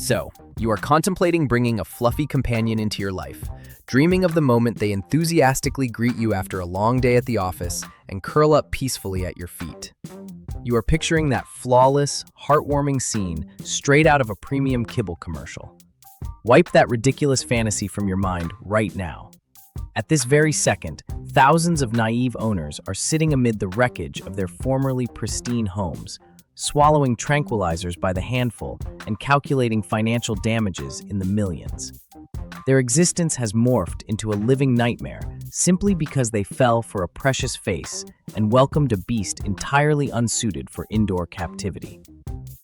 So, you are contemplating bringing a fluffy companion into your life, dreaming of the moment they enthusiastically greet you after a long day at the office and curl up peacefully at your feet. You are picturing that flawless, heartwarming scene straight out of a premium kibble commercial. Wipe that ridiculous fantasy from your mind right now. At this very second, thousands of naive owners are sitting amid the wreckage of their formerly pristine homes, swallowing tranquilizers by the handful and calculating financial damages in the millions. Their existence has morphed into a living nightmare simply because they fell for a precious face and welcomed a beast entirely unsuited for indoor captivity.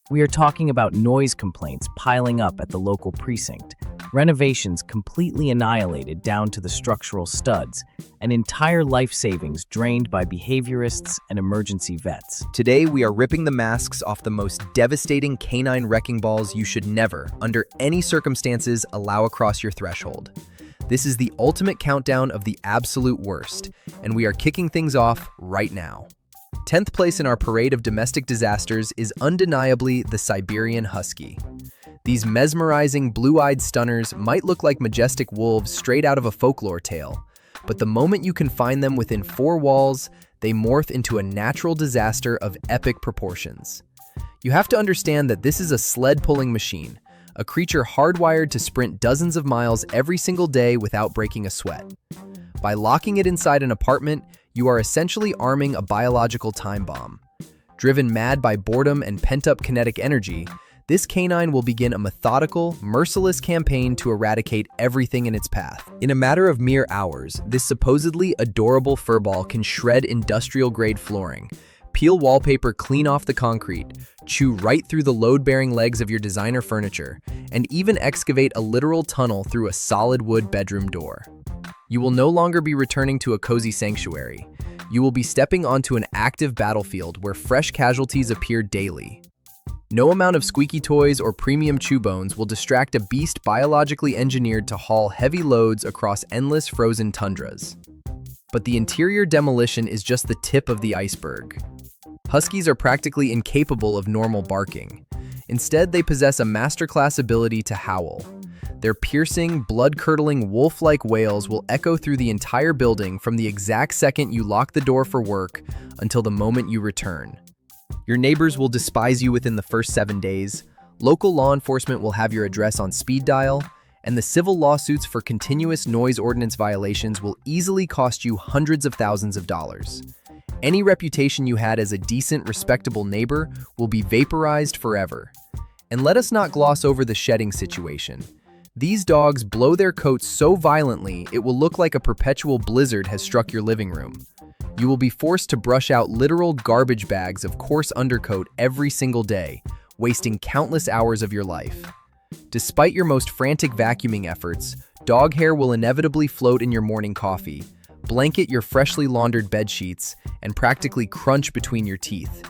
We are talking about noise complaints piling up at the local precinct, renovations completely annihilated down to the structural studs, and entire life savings drained by behaviorists and emergency vets. Today, we are ripping the masks off the most devastating canine wrecking balls you should never, under any circumstances, allow across your threshold. This is the ultimate countdown of the absolute worst, and we are kicking things off right now. 10th place in our parade of domestic disasters is undeniably the Siberian husky. These mesmerizing blue-eyed stunners might look like majestic wolves straight out of a folklore tale, but the moment you confine them within four walls, they morph into a natural disaster of epic proportions. You have to understand that this is a sled-pulling machine, a creature hardwired to sprint dozens of miles every single day without breaking a sweat. By locking it inside an apartment, you are essentially arming a biological time bomb. Driven mad by boredom and pent-up kinetic energy, this canine will begin a methodical, merciless campaign to eradicate everything in its path. In a matter of mere hours, this supposedly adorable furball can shred industrial-grade flooring, peel wallpaper clean off the concrete, chew right through the load-bearing legs of your designer furniture, and even excavate a literal tunnel through a solid wood bedroom door. You will no longer be returning to a cozy sanctuary. You will be stepping onto an active battlefield where fresh casualties appear daily. No amount of squeaky toys or premium chew bones will distract a beast biologically engineered to haul heavy loads across endless frozen tundras. But the interior demolition is just the tip of the iceberg. Huskies are practically incapable of normal barking. Instead, they possess a masterclass ability to howl. Their piercing, blood-curdling, wolf-like wails will echo through the entire building from the exact second you lock the door for work until the moment you return. Your neighbors will despise you within the first 7 days, local law enforcement will have your address on speed dial, and the civil lawsuits for continuous noise ordinance violations will easily cost you hundreds of thousands of dollars. Any reputation you had as a decent, respectable neighbor will be vaporized forever. And let us not gloss over the shedding situation. These dogs blow their coats so violently it will look like a perpetual blizzard has struck your living room. You will be forced to brush out literal garbage bags of coarse undercoat every single day, wasting countless hours of your life. Despite your most frantic vacuuming efforts, dog hair will inevitably float in your morning coffee, blanket your freshly laundered bed sheets, and practically crunch between your teeth.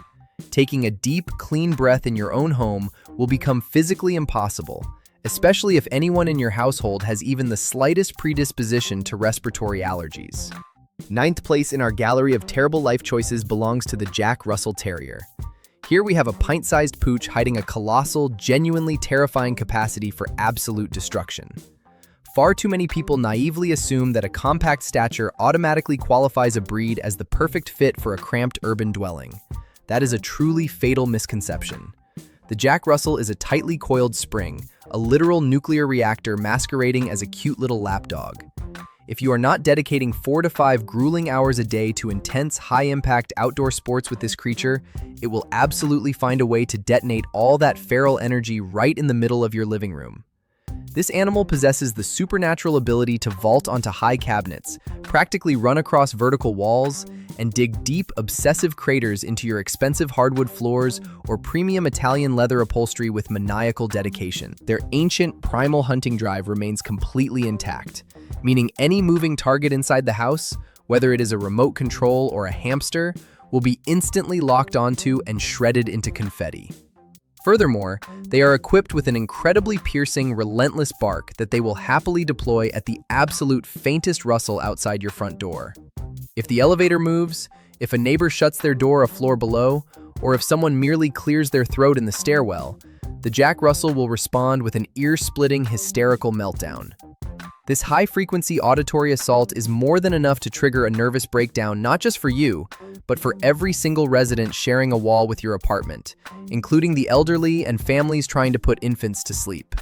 Taking a deep, clean breath in your own home will become physically impossible, especially if anyone in your household has even the slightest predisposition to respiratory allergies. 9th place in our gallery of terrible life choices belongs to the Jack Russell Terrier. Here we have a pint-sized pooch hiding a colossal, genuinely terrifying capacity for absolute destruction. Far too many people naively assume that a compact stature automatically qualifies a breed as the perfect fit for a cramped urban dwelling. That is a truly fatal misconception. The Jack Russell is a tightly coiled spring, a literal nuclear reactor masquerading as a cute little lapdog. If you are not dedicating 4 to 5 grueling hours a day to intense, high-impact outdoor sports with this creature, it will absolutely find a way to detonate all that feral energy right in the middle of your living room. This animal possesses the supernatural ability to vault onto high cabinets, practically run across vertical walls, and dig deep, obsessive craters into your expensive hardwood floors or premium Italian leather upholstery with maniacal dedication. Their ancient, primal hunting drive remains completely intact, meaning any moving target inside the house, whether it is a remote control or a hamster, will be instantly locked onto and shredded into confetti. Furthermore, they are equipped with an incredibly piercing, relentless bark that they will happily deploy at the absolute faintest rustle outside your front door. If the elevator moves, if a neighbor shuts their door a floor below, or if someone merely clears their throat in the stairwell, the Jack Russell will respond with an ear-splitting, hysterical meltdown. This high-frequency auditory assault is more than enough to trigger a nervous breakdown not just for you, but for every single resident sharing a wall with your apartment, including the elderly and families trying to put infants to sleep.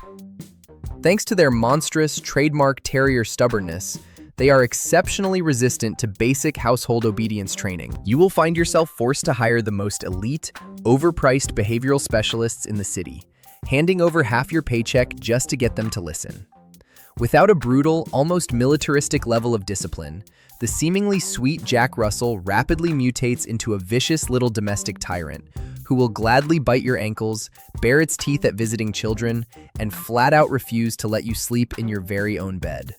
Thanks to their monstrous, trademark terrier stubbornness, they are exceptionally resistant to basic household obedience training. You will find yourself forced to hire the most elite, overpriced behavioral specialists in the city, handing over half your paycheck just to get them to listen. Without a brutal, almost militaristic level of discipline, the seemingly sweet Jack Russell rapidly mutates into a vicious little domestic tyrant who will gladly bite your ankles, bare its teeth at visiting children, and flat out refuse to let you sleep in your very own bed.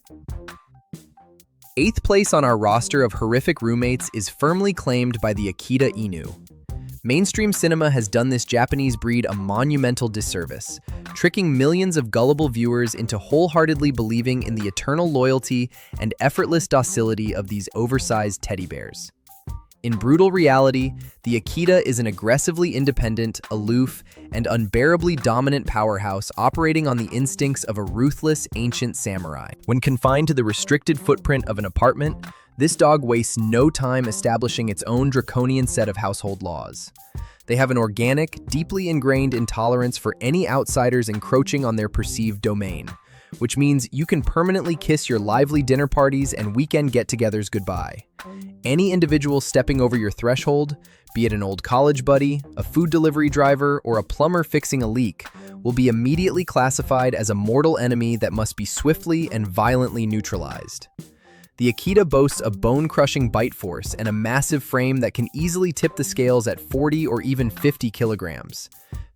8th place on our roster of horrific roommates is firmly claimed by the Akita Inu. Mainstream cinema has done this Japanese breed a monumental disservice, tricking millions of gullible viewers into wholeheartedly believing in the eternal loyalty and effortless docility of these oversized teddy bears. In brutal reality, the Akita is an aggressively independent, aloof, and unbearably dominant powerhouse operating on the instincts of a ruthless ancient samurai. When confined to the restricted footprint of an apartment, this dog wastes no time establishing its own draconian set of household laws. They have an organic, deeply ingrained intolerance for any outsiders encroaching on their perceived domain, which means you can permanently kiss your lively dinner parties and weekend get-togethers goodbye. Any individual stepping over your threshold, be it an old college buddy, a food delivery driver, or a plumber fixing a leak, will be immediately classified as a mortal enemy that must be swiftly and violently neutralized. The Akita boasts a bone-crushing bite force and a massive frame that can easily tip the scales at 40 or even 50 kilograms.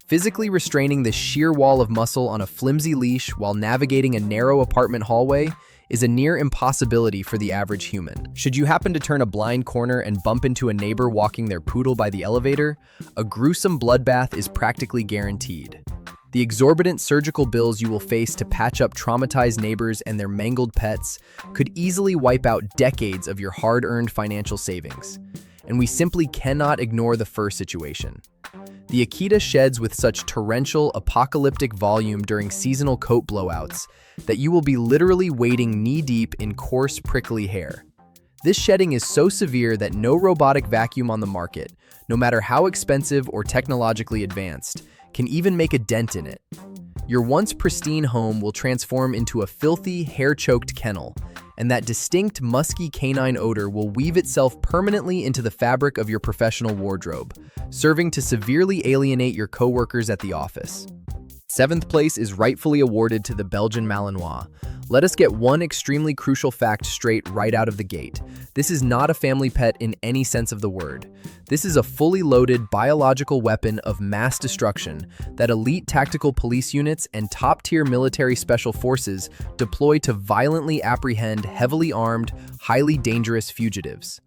Physically restraining this sheer wall of muscle on a flimsy leash while navigating a narrow apartment hallway is a near impossibility for the average human. Should you happen to turn a blind corner and bump into a neighbor walking their poodle by the elevator, a gruesome bloodbath is practically guaranteed. The exorbitant surgical bills you will face to patch up traumatized neighbors and their mangled pets could easily wipe out decades of your hard-earned financial savings. And we simply cannot ignore the fur situation. The Akita sheds with such torrential, apocalyptic volume during seasonal coat blowouts that you will be literally wading knee-deep in coarse, prickly hair. This shedding is so severe that no robotic vacuum on the market, no matter how expensive or technologically advanced, can even make a dent in it. Your once pristine home will transform into a filthy, hair-choked kennel, and that distinct, musky canine odor will weave itself permanently into the fabric of your professional wardrobe, serving to severely alienate your coworkers at the office. 7th place is rightfully awarded to the Belgian Malinois. Let us get one extremely crucial fact straight right out of the gate. This is not a family pet in any sense of the word. This is a fully loaded biological weapon of mass destruction that elite tactical police units and top-tier military special forces deploy to violently apprehend heavily armed, highly dangerous fugitives.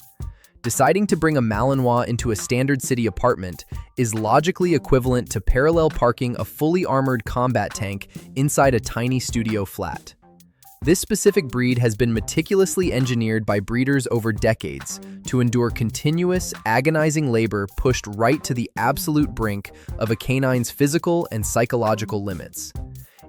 Deciding to bring a Malinois into a standard city apartment is logically equivalent to parallel parking a fully armored combat tank inside a tiny studio flat. This specific breed has been meticulously engineered by breeders over decades to endure continuous, agonizing labor pushed right to the absolute brink of a canine's physical and psychological limits.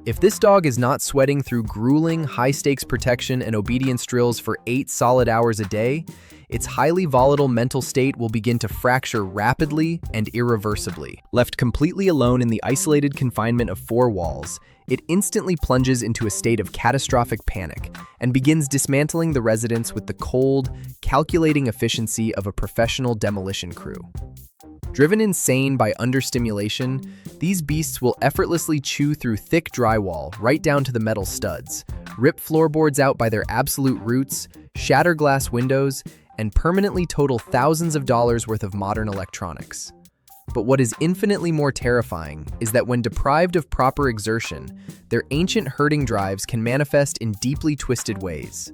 If this dog is not sweating through grueling, high-stakes protection and obedience drills for 8 solid hours a day, its highly volatile mental state will begin to fracture rapidly and irreversibly. Left completely alone in the isolated confinement of 4 walls, it instantly plunges into a state of catastrophic panic and begins dismantling the residence with the cold, calculating efficiency of a professional demolition crew. Driven insane by understimulation, these beasts will effortlessly chew through thick drywall right down to the metal studs, rip floorboards out by their absolute roots, shatter glass windows, and permanently total thousands of dollars worth of modern electronics. But what is infinitely more terrifying is that when deprived of proper exertion, their ancient herding drives can manifest in deeply twisted ways.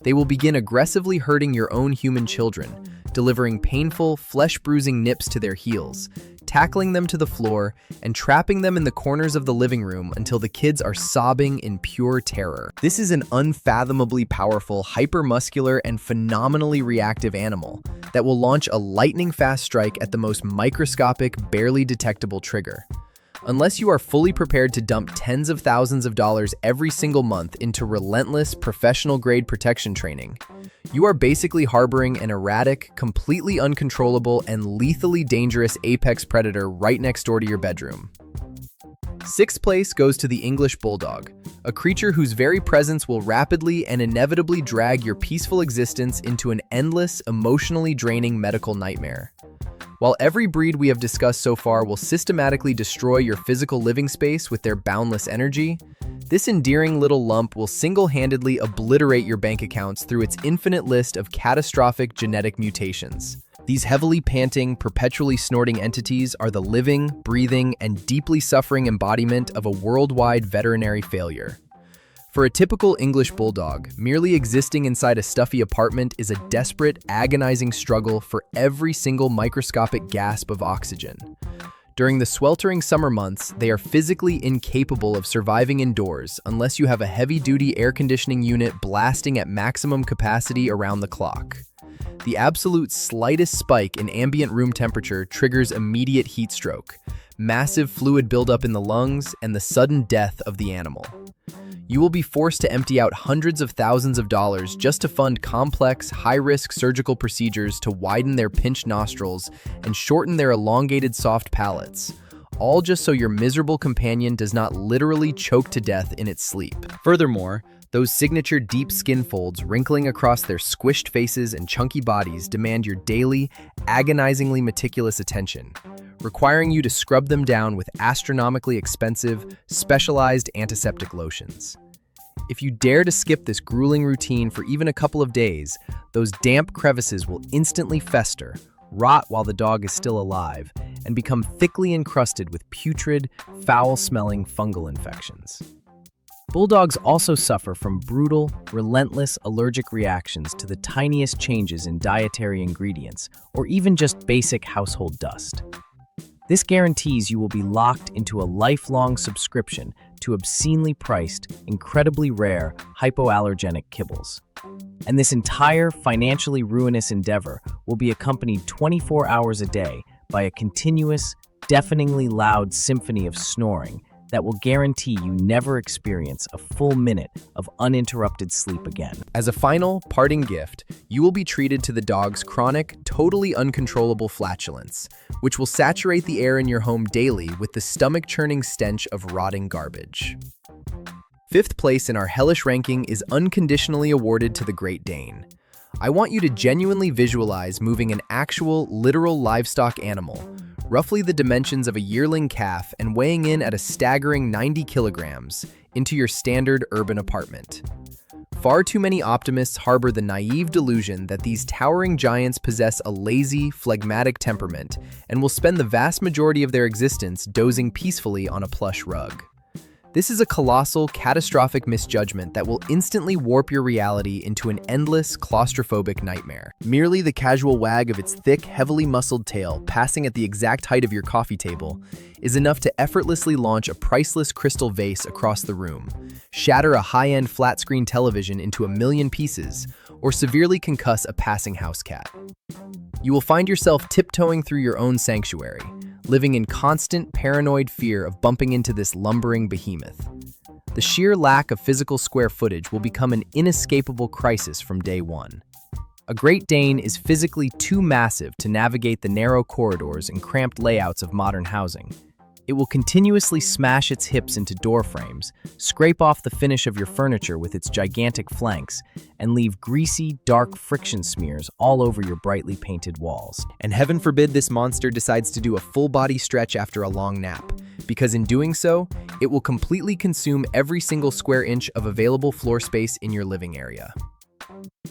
They will begin aggressively hurting your own human children, delivering painful, flesh-bruising nips to their heels, tackling them to the floor, and trapping them in the corners of the living room until the kids are sobbing in pure terror. This is an unfathomably powerful, hypermuscular, and phenomenally reactive animal that will launch a lightning-fast strike at the most microscopic, barely detectable trigger. Unless you are fully prepared to dump tens of thousands of dollars every single month into relentless, professional-grade protection training, you are basically harboring an erratic, completely uncontrollable, and lethally dangerous apex predator right next door to your bedroom. Sixth place goes to the English Bulldog, a creature whose very presence will rapidly and inevitably drag your peaceful existence into an endless, emotionally draining medical nightmare. While every breed we have discussed so far will systematically destroy your physical living space with their boundless energy, this endearing little lump will single-handedly obliterate your bank accounts through its infinite list of catastrophic genetic mutations. These heavily panting, perpetually snorting entities are the living, breathing, and deeply suffering embodiment of a worldwide veterinary failure. For a typical English bulldog, merely existing inside a stuffy apartment is a desperate, agonizing struggle for every single microscopic gasp of oxygen. During the sweltering summer months, they are physically incapable of surviving indoors unless you have a heavy-duty air conditioning unit blasting at maximum capacity around the clock. The absolute slightest spike in ambient room temperature triggers immediate heat stroke, massive fluid buildup in the lungs, and the sudden death of the animal. You will be forced to empty out hundreds of thousands of dollars just to fund complex, high-risk surgical procedures to widen their pinched nostrils and shorten their elongated soft palates, all just so your miserable companion does not literally choke to death in its sleep. Furthermore, those signature deep skin folds wrinkling across their squished faces and chunky bodies demand your daily, agonizingly meticulous attention, requiring you to scrub them down with astronomically expensive, specialized antiseptic lotions. If you dare to skip this grueling routine for even a couple of days, those damp crevices will instantly fester, rot while the dog is still alive, and become thickly encrusted with putrid, foul-smelling fungal infections. Bulldogs also suffer from brutal, relentless allergic reactions to the tiniest changes in dietary ingredients, or even just basic household dust. This guarantees you will be locked into a lifelong subscription to obscenely priced, incredibly rare, hypoallergenic kibbles. And this entire financially ruinous endeavor will be accompanied 24 hours a day by a continuous, deafeningly loud symphony of snoring that will guarantee you never experience a full minute of uninterrupted sleep again. As a final, parting gift, you will be treated to the dog's chronic, totally uncontrollable flatulence, which will saturate the air in your home daily with the stomach-churning stench of rotting garbage. Fifth place in our hellish ranking is unconditionally awarded to the Great Dane. I want you to genuinely visualize moving an actual, literal livestock animal, roughly the dimensions of a yearling calf and weighing in at a staggering 90 kilograms, into your standard urban apartment. Far too many optimists harbor the naive delusion that these towering giants possess a lazy, phlegmatic temperament and will spend the vast majority of their existence dozing peacefully on a plush rug. This is a colossal, catastrophic misjudgment that will instantly warp your reality into an endless, claustrophobic nightmare. Merely the casual wag of its thick, heavily muscled tail passing at the exact height of your coffee table is enough to effortlessly launch a priceless crystal vase across the room, shatter a high-end flat-screen television into a million pieces, or severely concuss a passing house cat. You will find yourself tiptoeing through your own sanctuary, living in constant, paranoid fear of bumping into this lumbering behemoth. The sheer lack of physical square footage will become an inescapable crisis from day one. A Great Dane is physically too massive to navigate the narrow corridors and cramped layouts of modern housing. It will continuously smash its hips into door frames, scrape off the finish of your furniture with its gigantic flanks, and leave greasy, dark friction smears all over your brightly painted walls. And heaven forbid this monster decides to do a full-body stretch after a long nap, because in doing so, it will completely consume every single square inch of available floor space in your living area.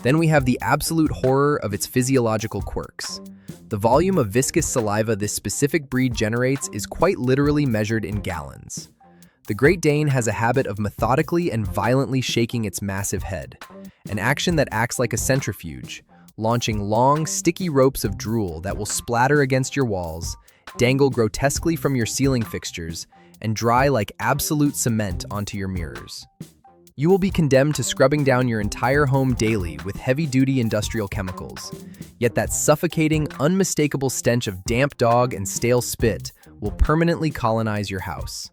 Then we have the absolute horror of its physiological quirks. The volume of viscous saliva this specific breed generates is quite literally measured in gallons. The Great Dane has a habit of methodically and violently shaking its massive head, an action that acts like a centrifuge, launching long, sticky ropes of drool that will splatter against your walls, dangle grotesquely from your ceiling fixtures, and dry like absolute cement onto your mirrors. You will be condemned to scrubbing down your entire home daily with heavy-duty industrial chemicals, yet that suffocating, unmistakable stench of damp dog and stale spit will permanently colonize your house.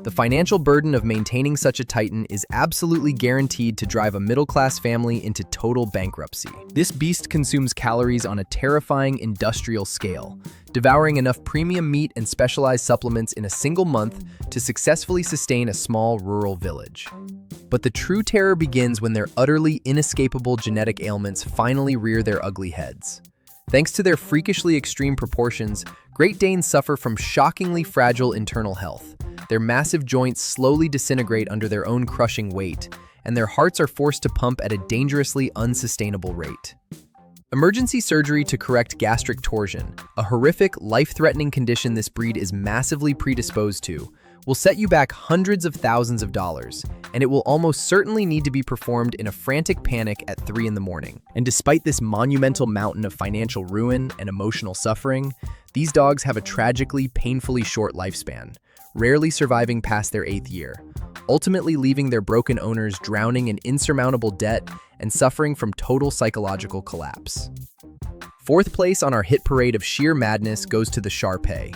The financial burden of maintaining such a titan is absolutely guaranteed to drive a middle-class family into total bankruptcy. This beast consumes calories on a terrifying industrial scale, devouring enough premium meat and specialized supplements in a single month to successfully sustain a small rural village. But the true terror begins when their utterly inescapable genetic ailments finally rear their ugly heads. Thanks to their freakishly extreme proportions, Great Danes suffer from shockingly fragile internal health. Their massive joints slowly disintegrate under their own crushing weight, and their hearts are forced to pump at a dangerously unsustainable rate. Emergency surgery to correct gastric torsion, a horrific, life-threatening condition this breed is massively predisposed to, will set you back hundreds of thousands of dollars, and it will almost certainly need to be performed in a frantic panic at 3 in the morning. And despite this monumental mountain of financial ruin and emotional suffering, these dogs have a tragically, painfully short lifespan, rarely surviving past their 8th year, ultimately leaving their broken owners drowning in insurmountable debt and suffering from total psychological collapse. 4th place on our hit parade of sheer madness goes to the Shar Pei.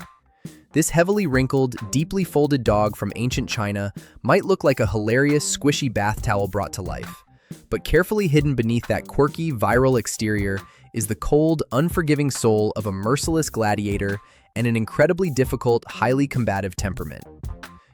This heavily wrinkled, deeply folded dog from ancient China might look like a hilarious, squishy bath towel brought to life, but carefully hidden beneath that quirky, viral exterior is the cold, unforgiving soul of a merciless gladiator and an incredibly difficult, highly combative temperament.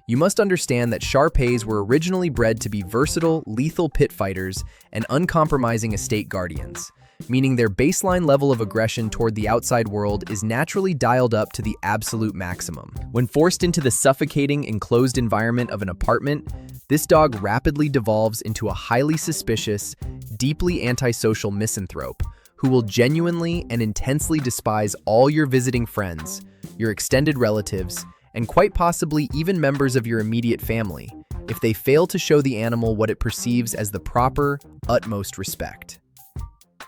You must understand that Shar Peis were originally bred to be versatile, lethal pit fighters and uncompromising estate guardians, meaning their baseline level of aggression toward the outside world is naturally dialed up to the absolute maximum. When forced into the suffocating, enclosed environment of an apartment, this dog rapidly devolves into a highly suspicious, deeply antisocial misanthrope who will genuinely and intensely despise all your visiting friends, your extended relatives, and quite possibly even members of your immediate family, if they fail to show the animal what it perceives as the proper, utmost respect.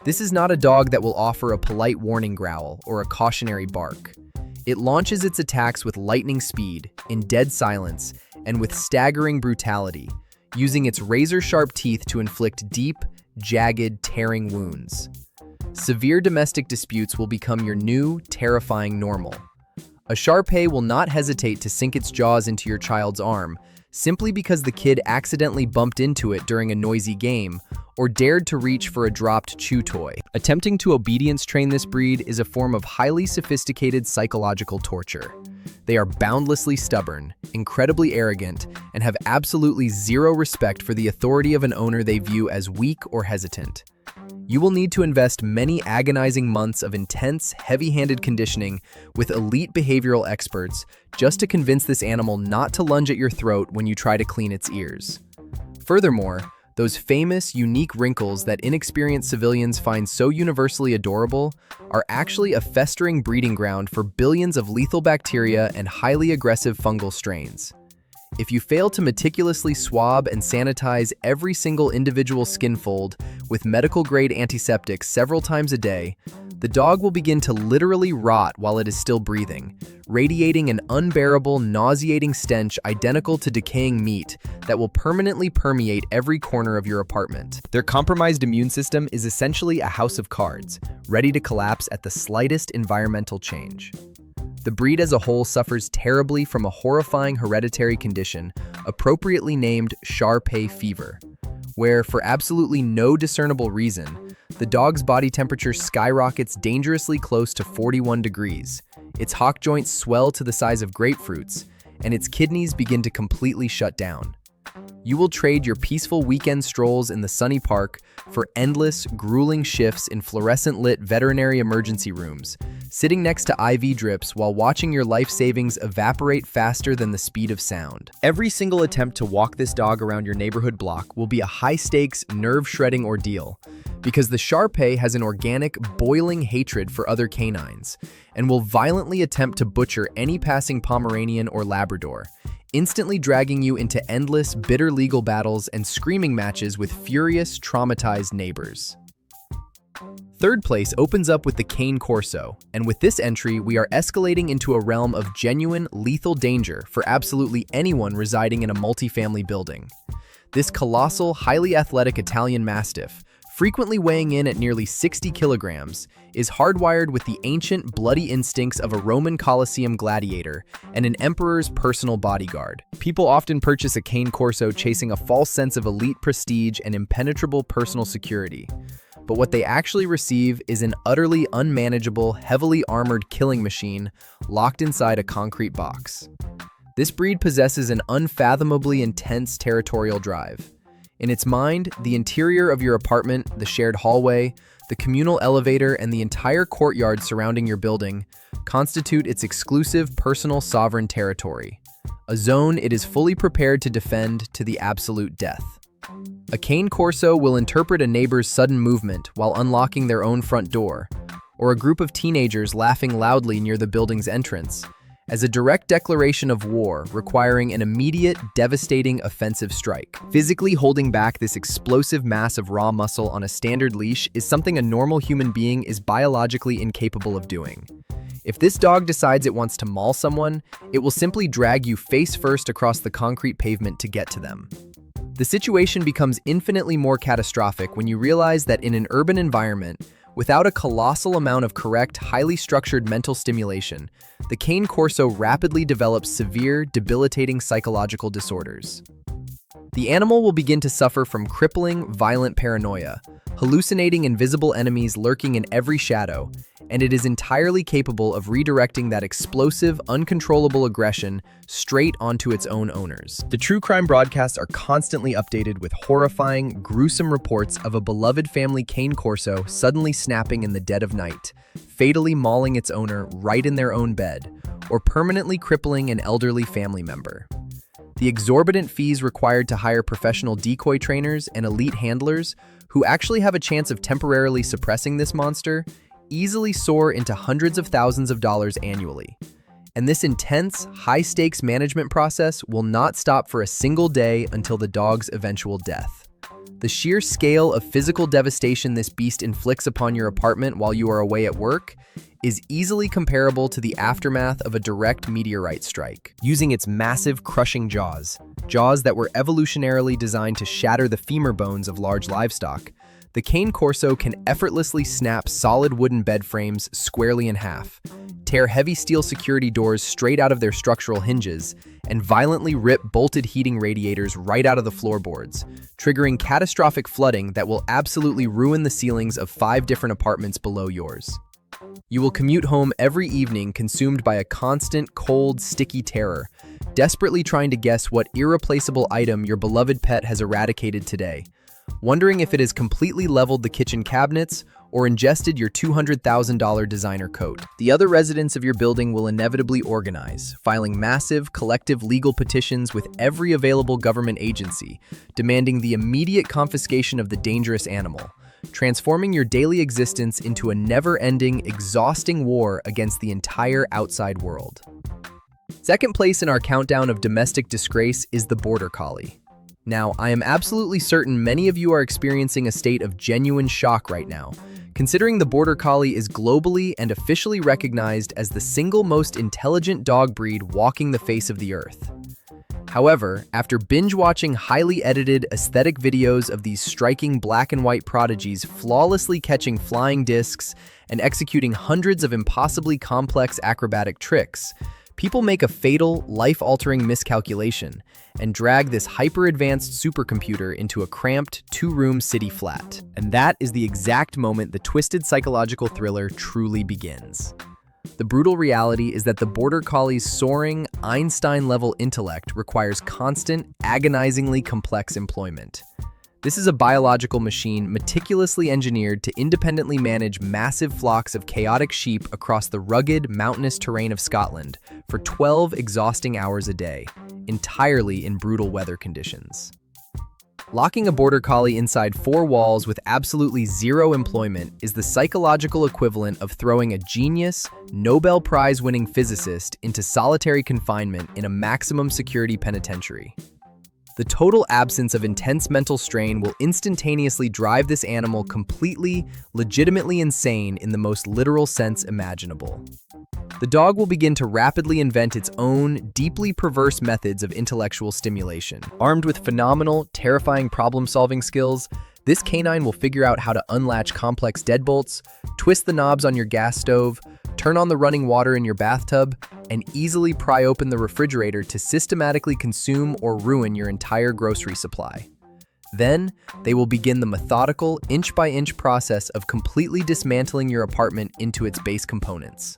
This is not a dog that will offer a polite warning growl or a cautionary bark. It launches its attacks with lightning speed, in dead silence, and with staggering brutality, using its razor-sharp teeth to inflict deep, jagged, tearing wounds. Severe domestic disputes will become your new, terrifying normal. A Shar Pei will not hesitate to sink its jaws into your child's arm simply because the kid accidentally bumped into it during a noisy game or dared to reach for a dropped chew toy. Attempting to obedience train this breed is a form of highly sophisticated psychological torture. They are boundlessly stubborn, incredibly arrogant, and have absolutely zero respect for the authority of an owner they view as weak or hesitant. You will need to invest many agonizing months of intense, heavy-handed conditioning with elite behavioral experts just to convince this animal not to lunge at your throat when you try to clean its ears. Furthermore, those famous, unique wrinkles that inexperienced civilians find so universally adorable are actually a festering breeding ground for billions of lethal bacteria and highly aggressive fungal strains. If you fail to meticulously swab and sanitize every single individual skin fold with medical-grade antiseptics several times a day, the dog will begin to literally rot while it is still breathing, radiating an unbearable, nauseating stench identical to decaying meat that will permanently permeate every corner of your apartment. Their compromised immune system is essentially a house of cards, ready to collapse at the slightest environmental change. The breed as a whole suffers terribly from a horrifying hereditary condition appropriately named Shar Pei fever, where, for absolutely no discernible reason, the dog's body temperature skyrockets dangerously close to 41 degrees, its hock joints swell to the size of grapefruits, and its kidneys begin to completely shut down. You will trade your peaceful weekend strolls in the sunny park for endless, grueling shifts in fluorescent-lit veterinary emergency rooms, sitting next to IV drips while watching your life savings evaporate faster than the speed of sound. Every single attempt to walk this dog around your neighborhood block will be a high-stakes, nerve-shredding ordeal, because the Shar Pei has an organic, boiling hatred for other canines, and will violently attempt to butcher any passing Pomeranian or Labrador, instantly dragging you into endless, bitter legal battles and screaming matches with furious, traumatized neighbors. 3rd place opens up with the Cane Corso, and with this entry, we are escalating into a realm of genuine, lethal danger for absolutely anyone residing in a multifamily building. This colossal, highly athletic Italian Mastiff, frequently weighing in at nearly 60 kilograms, is hardwired with the ancient, bloody instincts of a Roman Colosseum gladiator and an emperor's personal bodyguard. People often purchase a Cane Corso chasing a false sense of elite prestige and impenetrable personal security. But what they actually receive is an utterly unmanageable, heavily armored killing machine locked inside a concrete box. This breed possesses an unfathomably intense territorial drive. In its mind, the interior of your apartment, the shared hallway, the communal elevator, and the entire courtyard surrounding your building constitute its exclusive personal sovereign territory, a zone it is fully prepared to defend to the absolute death. A Cane Corso will interpret a neighbor's sudden movement while unlocking their own front door, or a group of teenagers laughing loudly near the building's entrance, as a direct declaration of war requiring an immediate, devastating offensive strike. Physically holding back this explosive mass of raw muscle on a standard leash is something a normal human being is biologically incapable of doing. If this dog decides it wants to maul someone, it will simply drag you face first across the concrete pavement to get to them. The situation becomes infinitely more catastrophic when you realize that in an urban environment, without a colossal amount of correct, highly structured mental stimulation, the Cane Corso rapidly develops severe, debilitating psychological disorders. The animal will begin to suffer from crippling, violent paranoia, hallucinating invisible enemies lurking in every shadow, and it is entirely capable of redirecting that explosive, uncontrollable aggression straight onto its own owners. The true crime broadcasts are constantly updated with horrifying, gruesome reports of a beloved family Cane Corso suddenly snapping in the dead of night, fatally mauling its owner right in their own bed, or permanently crippling an elderly family member. The exorbitant fees required to hire professional decoy trainers and elite handlers who actually have a chance of temporarily suppressing this monster easily soar into hundreds of thousands of dollars annually. And this intense, high-stakes management process will not stop for a single day until the dog's eventual death. The sheer scale of physical devastation this beast inflicts upon your apartment while you are away at work is easily comparable to the aftermath of a direct meteorite strike. Using its massive, crushing jaws that were evolutionarily designed to shatter the femur bones of large livestock, the Cane Corso can effortlessly snap solid wooden bed frames squarely in half, tear heavy steel security doors straight out of their structural hinges, and violently rip bolted heating radiators right out of the floorboards, triggering catastrophic flooding that will absolutely ruin the ceilings of 5 different apartments below yours. You will commute home every evening consumed by a constant, cold, sticky terror, desperately trying to guess what irreplaceable item your beloved pet has eradicated today, wondering if it has completely leveled the kitchen cabinets or ingested your $200,000 designer coat. The other residents of your building will inevitably organize, filing massive, collective legal petitions with every available government agency, demanding the immediate confiscation of the dangerous animal, transforming your daily existence into a never-ending, exhausting war against the entire outside world. Second place in our countdown of domestic disgrace is the Border Collie. Now, I am absolutely certain many of you are experiencing a state of genuine shock right now, considering the Border Collie is globally and officially recognized as the single most intelligent dog breed walking the face of the earth. However, after binge-watching highly edited, aesthetic videos of these striking black and white prodigies flawlessly catching flying discs and executing hundreds of impossibly complex acrobatic tricks, people make a fatal, life-altering miscalculation and drag this hyper-advanced supercomputer into a cramped, 2-room city flat. And that is the exact moment the twisted psychological thriller truly begins. The brutal reality is that the Border Collie's soaring, Einstein-level intellect requires constant, agonizingly complex employment. This is a biological machine meticulously engineered to independently manage massive flocks of chaotic sheep across the rugged, mountainous terrain of Scotland for 12 exhausting hours a day, entirely in brutal weather conditions. Locking a Border Collie inside 4 walls with absolutely zero employment is the psychological equivalent of throwing a genius, Nobel Prize-winning physicist into solitary confinement in a maximum security penitentiary. The total absence of intense mental strain will instantaneously drive this animal completely, legitimately insane in the most literal sense imaginable. The dog will begin to rapidly invent its own, deeply perverse methods of intellectual stimulation. Armed with phenomenal, terrifying problem-solving skills, This canine will figure out how to unlatch complex deadbolts, twist the knobs on your gas stove, turn on the running water in your bathtub, and easily pry open the refrigerator to systematically consume or ruin your entire grocery supply. Then, they will begin the methodical, inch-by-inch process of completely dismantling your apartment into its base components.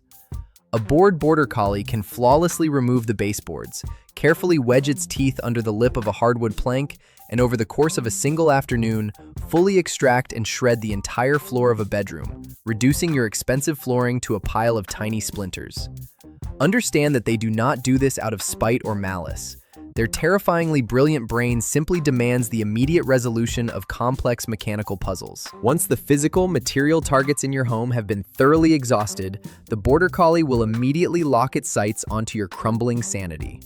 A bored Border Collie can flawlessly remove the baseboards, carefully wedge its teeth under the lip of a hardwood plank, and over the course of a single afternoon, fully extract and shred the entire floor of a bedroom, reducing your expensive flooring to a pile of tiny splinters. Understand that they do not do this out of spite or malice. Their terrifyingly brilliant brain simply demands the immediate resolution of complex mechanical puzzles. Once the physical, material targets in your home have been thoroughly exhausted, the Border Collie will immediately lock its sights onto your crumbling sanity.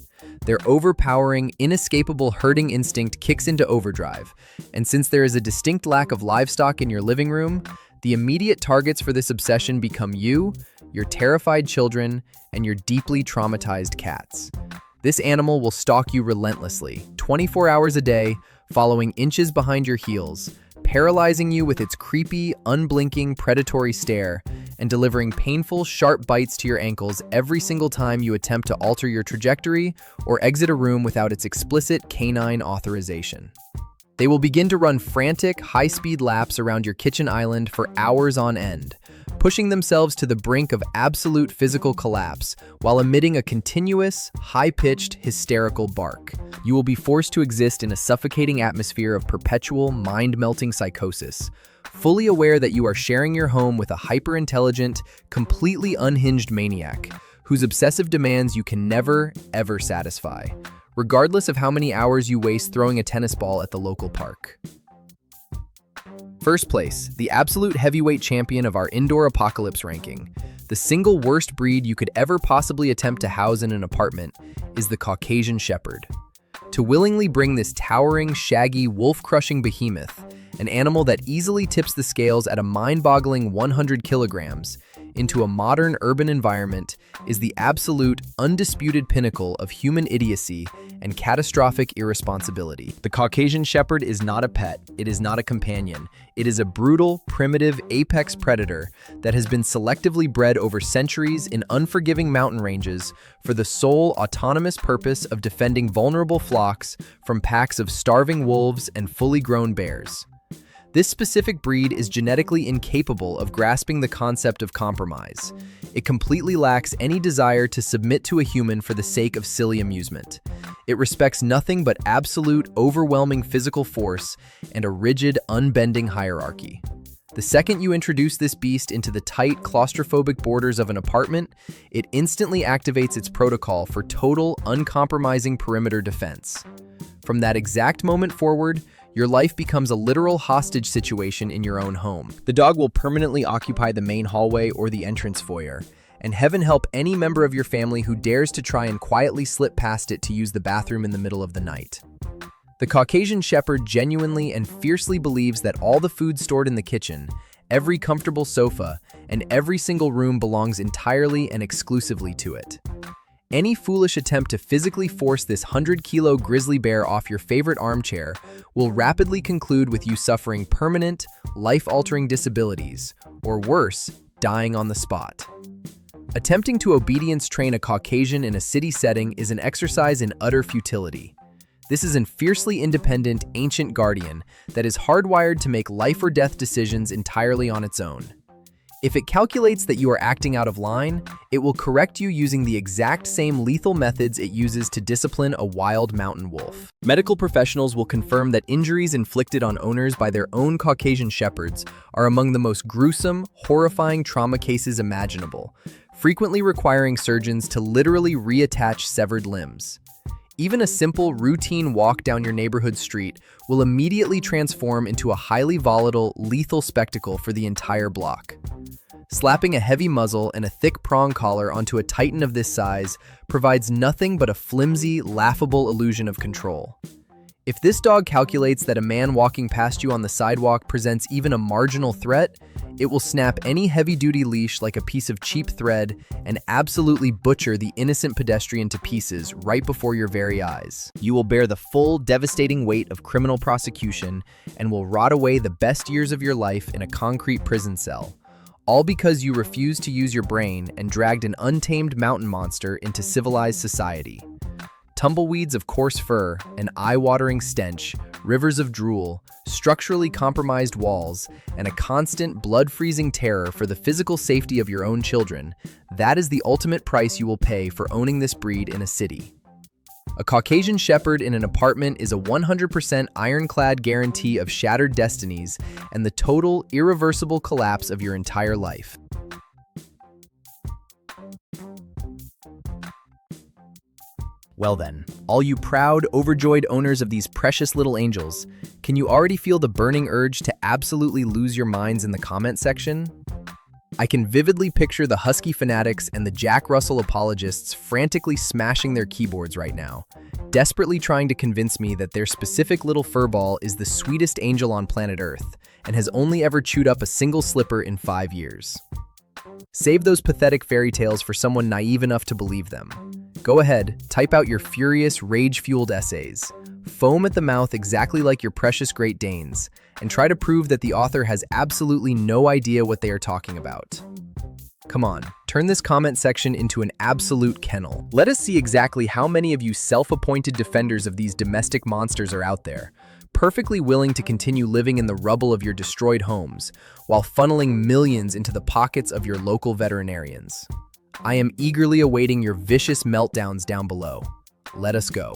Their overpowering, inescapable herding instinct kicks into overdrive, and since there is a distinct lack of livestock in your living room, the immediate targets for this obsession become you, your terrified children, and your deeply traumatized cats. This animal will stalk you relentlessly, 24 hours a day, following inches behind your heels, paralyzing you with its creepy, unblinking, predatory stare, and delivering painful, sharp bites to your ankles every single time you attempt to alter your trajectory or exit a room without its explicit canine authorization. They will begin to run frantic, high-speed laps around your kitchen island for hours on end, pushing themselves to the brink of absolute physical collapse while emitting a continuous, high-pitched, hysterical bark. You will be forced to exist in a suffocating atmosphere of perpetual, mind-melting psychosis, fully aware that you are sharing your home with a hyper-intelligent, completely unhinged maniac whose obsessive demands you can never, ever satisfy, regardless of how many hours you waste throwing a tennis ball at the local park. First place, the absolute heavyweight champion of our indoor apocalypse ranking, the single worst breed you could ever possibly attempt to house in an apartment, is the Caucasian Shepherd. To willingly bring this towering, shaggy, wolf-crushing behemoth, an animal that easily tips the scales at a mind-boggling 100 kilograms, into a modern urban environment is the absolute, undisputed pinnacle of human idiocy and catastrophic irresponsibility. The Caucasian Shepherd is not a pet, it is not a companion. It is a brutal, primitive, apex predator that has been selectively bred over centuries in unforgiving mountain ranges for the sole autonomous purpose of defending vulnerable flocks from packs of starving wolves and fully grown bears. This specific breed is genetically incapable of grasping the concept of compromise. It completely lacks any desire to submit to a human for the sake of silly amusement. It respects nothing but absolute, overwhelming physical force and a rigid, unbending hierarchy. The second you introduce this beast into the tight, claustrophobic borders of an apartment, it instantly activates its protocol for total, uncompromising perimeter defense. From that exact moment forward, your life becomes a literal hostage situation in your own home. The dog will permanently occupy the main hallway or the entrance foyer, and heaven help any member of your family who dares to try and quietly slip past it to use the bathroom in the middle of the night. The Caucasian Shepherd genuinely and fiercely believes that all the food stored in the kitchen, every comfortable sofa, and every single room belongs entirely and exclusively to it. Any foolish attempt to physically force this 100-kilo grizzly bear off your favorite armchair will rapidly conclude with you suffering permanent, life-altering disabilities, or worse, dying on the spot. Attempting to obedience train a Caucasian in a city setting is an exercise in utter futility. This is a fiercely independent, ancient guardian that is hardwired to make life-or-death decisions entirely on its own. If it calculates that you are acting out of line, it will correct you using the exact same lethal methods it uses to discipline a wild mountain wolf. Medical professionals will confirm that injuries inflicted on owners by their own Caucasian Shepherds are among the most gruesome, horrifying trauma cases imaginable, frequently requiring surgeons to literally reattach severed limbs. Even a simple, routine walk down your neighborhood street will immediately transform into a highly volatile, lethal spectacle for the entire block. Slapping a heavy muzzle and a thick prong collar onto a titan of this size provides nothing but a flimsy, laughable illusion of control. If this dog calculates that a man walking past you on the sidewalk presents even a marginal threat, It will snap any heavy-duty leash like a piece of cheap thread and absolutely butcher the innocent pedestrian to pieces right before your very eyes. You will bear the full, devastating weight of criminal prosecution and will rot away the best years of your life in a concrete prison cell. All because you refused to use your brain and dragged an untamed mountain monster into civilized society. Tumbleweeds of coarse fur, an eye-watering stench, rivers of drool, structurally compromised walls, and a constant blood-freezing terror for the physical safety of your own children, that is the ultimate price you will pay for owning this breed in a city. A Caucasian Shepherd in an apartment is a 100% ironclad guarantee of shattered destinies and the total, irreversible collapse of your entire life. Well then, all you proud, overjoyed owners of these precious little angels, can you already feel the burning urge to absolutely lose your minds in the comment section? I can vividly picture the husky fanatics and the Jack Russell apologists frantically smashing their keyboards right now, desperately trying to convince me that their specific little furball is the sweetest angel on planet Earth and has only ever chewed up a single slipper in 5 years. Save those pathetic fairy tales for someone naive enough to believe them. Go ahead, type out your furious, rage-fueled essays. Foam at the mouth exactly like your precious Great Danes, and try to prove that the author has absolutely no idea what they are talking about. Come on, turn this comment section into an absolute kennel. Let us see exactly how many of you self-appointed defenders of these domestic monsters are out there, perfectly willing to continue living in the rubble of your destroyed homes, while funneling millions into the pockets of your local veterinarians. I am eagerly awaiting your vicious meltdowns down below. Let us go.